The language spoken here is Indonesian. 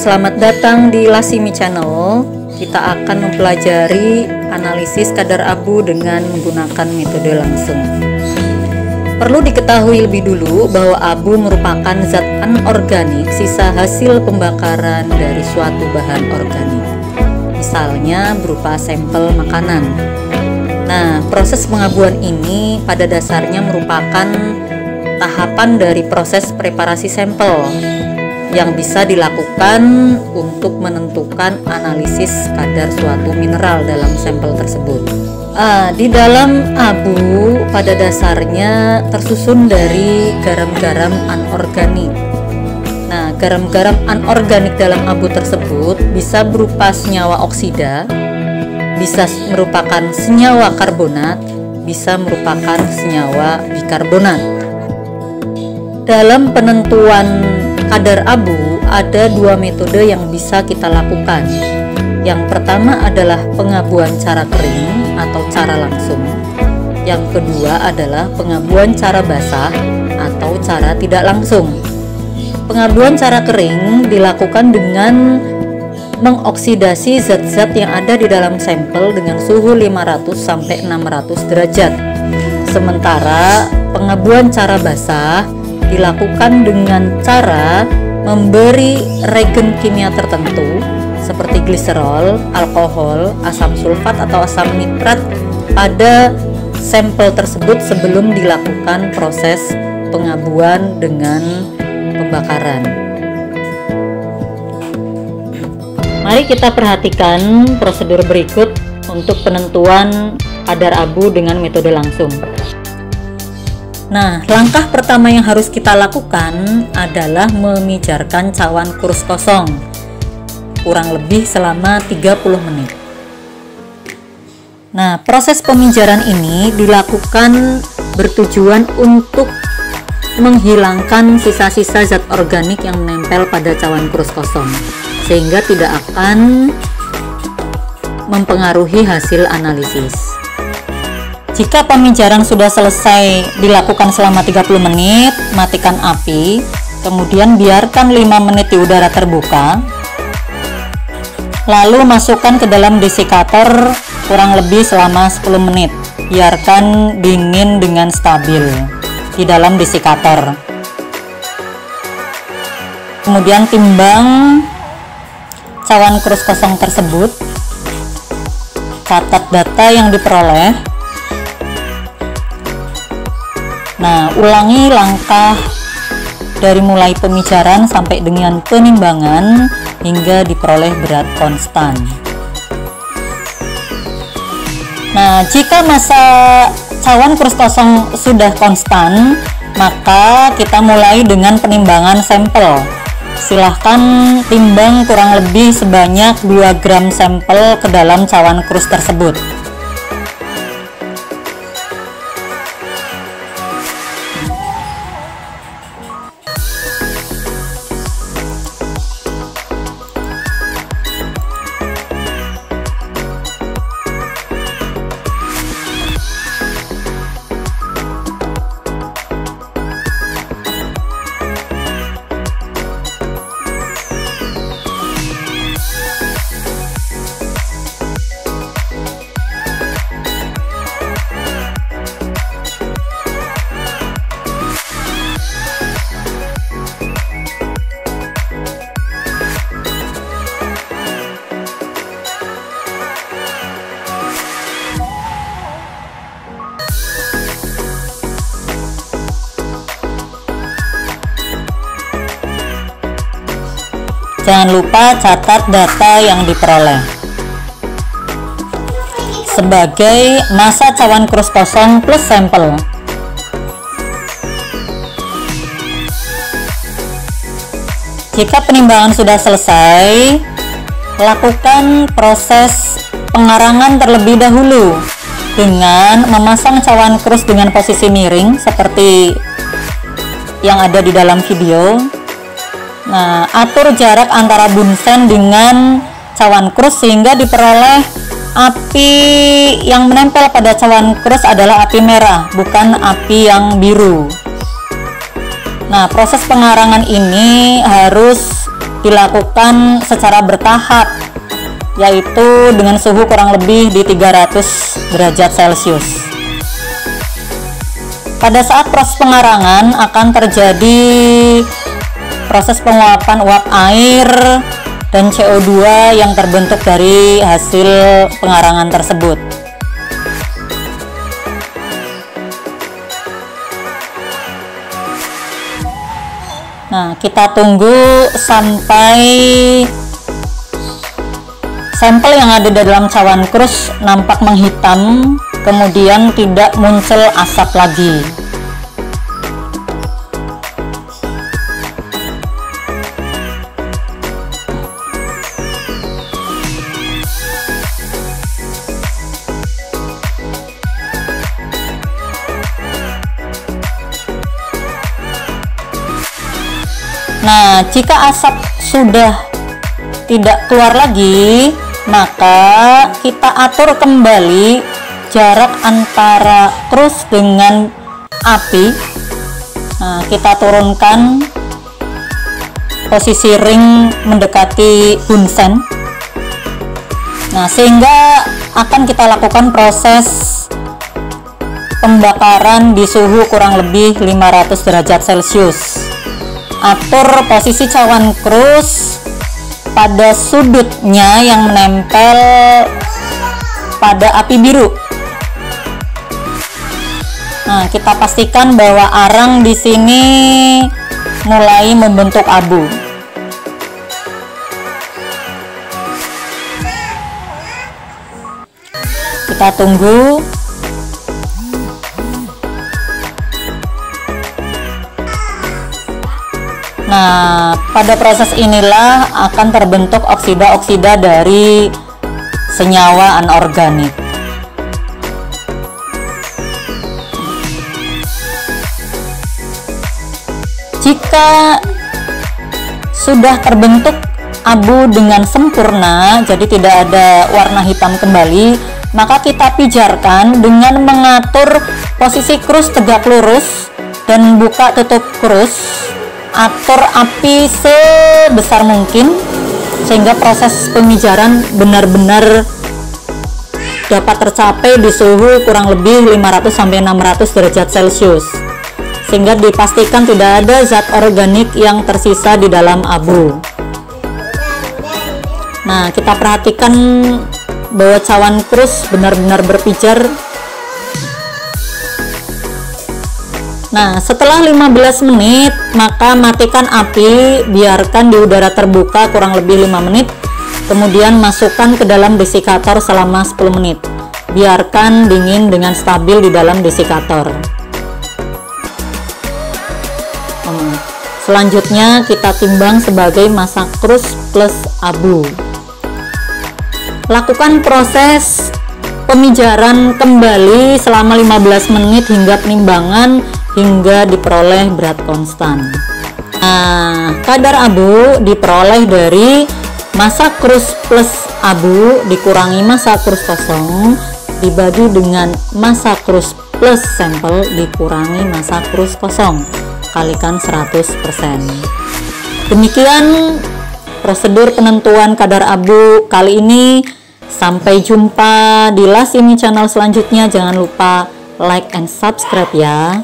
selamat datang di Lasimi Channel. Kita akan mempelajari analisis kadar abu dengan menggunakan metode langsung. Perlu diketahui lebih dulu bahwa abu merupakan zat anorganik sisa hasil pembakaran dari suatu bahan organik, misalnya berupa sampel makanan. Nah, proses pengabuan ini pada dasarnya merupakan tahapan dari proses preparasi sampel yang bisa dilakukan untuk menentukan analisis kadar suatu mineral dalam sampel tersebut. Di dalam abu pada dasarnya tersusun dari garam-garam anorganik. Nah, garam-garam anorganik dalam abu tersebut bisa berupa senyawa oksida, bisa merupakan senyawa karbonat, bisa merupakan senyawa bikarbonat. Dalam penentuan kadar abu ada dua metode yang bisa kita lakukan. Yang pertama adalah pengabuan cara kering atau cara langsung. Yang kedua adalah pengabuan cara basah atau cara tidak langsung. Pengabuan cara kering dilakukan dengan mengoksidasi zat-zat yang ada di dalam sampel dengan suhu 500 sampai 600 derajat. Sementara pengabuan cara basah dilakukan dengan cara memberi regen kimia tertentu seperti gliserol, alkohol, asam sulfat atau asam nitrat pada sampel tersebut sebelum dilakukan proses pengabuan dengan pembakaran. Mari kita perhatikan prosedur berikut untuk penentuan kadar abu dengan metode langsung. Nah, langkah pertama yang harus kita lakukan adalah memijarkan cawan kurus kosong kurang lebih selama 30 menit. Nah, proses pemijaran ini dilakukan bertujuan untuk menghilangkan sisa-sisa zat organik yang menempel pada cawan kurus kosong sehingga tidak akan mempengaruhi hasil analisis. Jika pemijaran sudah selesai dilakukan selama 30 menit, matikan api, kemudian biarkan 5 menit di udara terbuka, lalu masukkan ke dalam desikator kurang lebih selama 10 menit. Biarkan dingin dengan stabil di dalam desikator. Kemudian timbang cawan kurus kosong tersebut, catat data yang diperoleh. Nah, ulangi langkah dari mulai pemijaran sampai dengan penimbangan hingga diperoleh berat konstan. Nah, jika massa cawan kurus kosong sudah konstan, maka kita mulai dengan penimbangan sampel. Silahkan timbang kurang lebih sebanyak 2 gram sampel ke dalam cawan kurus tersebut. Jangan lupa catat data yang diperoleh. Sebagai massa cawan kurus kosong plus sampel. Jika penimbangan sudah selesai, lakukan proses pengarangan terlebih dahulu dengan memasang cawan kurus dengan posisi miring seperti yang ada di dalam video. Nah, atur jarak antara bunsen dengan cawan kurus sehingga diperoleh api yang menempel pada cawan kurus adalah api merah, bukan api yang biru. Nah, proses pengarangan ini harus dilakukan secara bertahap, yaitu dengan suhu kurang lebih di 300 derajat Celcius. Pada saat proses pengarangan akan terjadi proses penguapan uap air dan CO2 yang terbentuk dari hasil pengarangan tersebut. Nah, kita tunggu sampai sampel yang ada di dalam cawan krus nampak menghitam, kemudian tidak muncul asap lagi. Nah, jika asap sudah tidak keluar lagi, maka kita atur kembali jarak antara krus dengan api. Nah, kita turunkan posisi ring mendekati bunsen. Nah, sehingga akan kita lakukan proses pembakaran di suhu kurang lebih 500 derajat Celcius. Atur posisi cawan krus pada sudutnya yang menempel pada api biru. Nah, kita pastikan bahwa arang di sini mulai membentuk abu. Kita tunggu. Nah, pada proses inilah akan terbentuk oksida-oksida dari senyawa anorganik. Jika sudah terbentuk abu dengan sempurna, jadi tidak ada warna hitam kembali, maka kita pijarkan dengan mengatur posisi krus tegak lurus dan buka tutup krus. Atur api sebesar mungkin sehingga proses pemijaran benar-benar dapat tercapai di suhu kurang lebih 500-600 derajat Celcius, sehingga dipastikan tidak ada zat organik yang tersisa di dalam abu. Nah, kita perhatikan bahwa cawan krus benar-benar berpijar. Nah, setelah 15 menit, maka matikan api, biarkan di udara terbuka kurang lebih 5 menit, kemudian masukkan ke dalam desikator selama 10 menit. Biarkan dingin dengan stabil di dalam desikator. Selanjutnya kita timbang sebagai massa krus plus abu. Lakukan proses pemijaran kembali selama 15 menit hingga penimbangan hingga diperoleh berat konstan. Nah, kadar abu diperoleh dari massa krus plus abu dikurangi massa krus kosong dibagi dengan massa krus plus sampel dikurangi massa krus kosong, kalikan 100%. Demikian prosedur penentuan kadar abu kali ini. Sampai jumpa di Lasimi channel selanjutnya. Jangan lupa like and subscribe ya.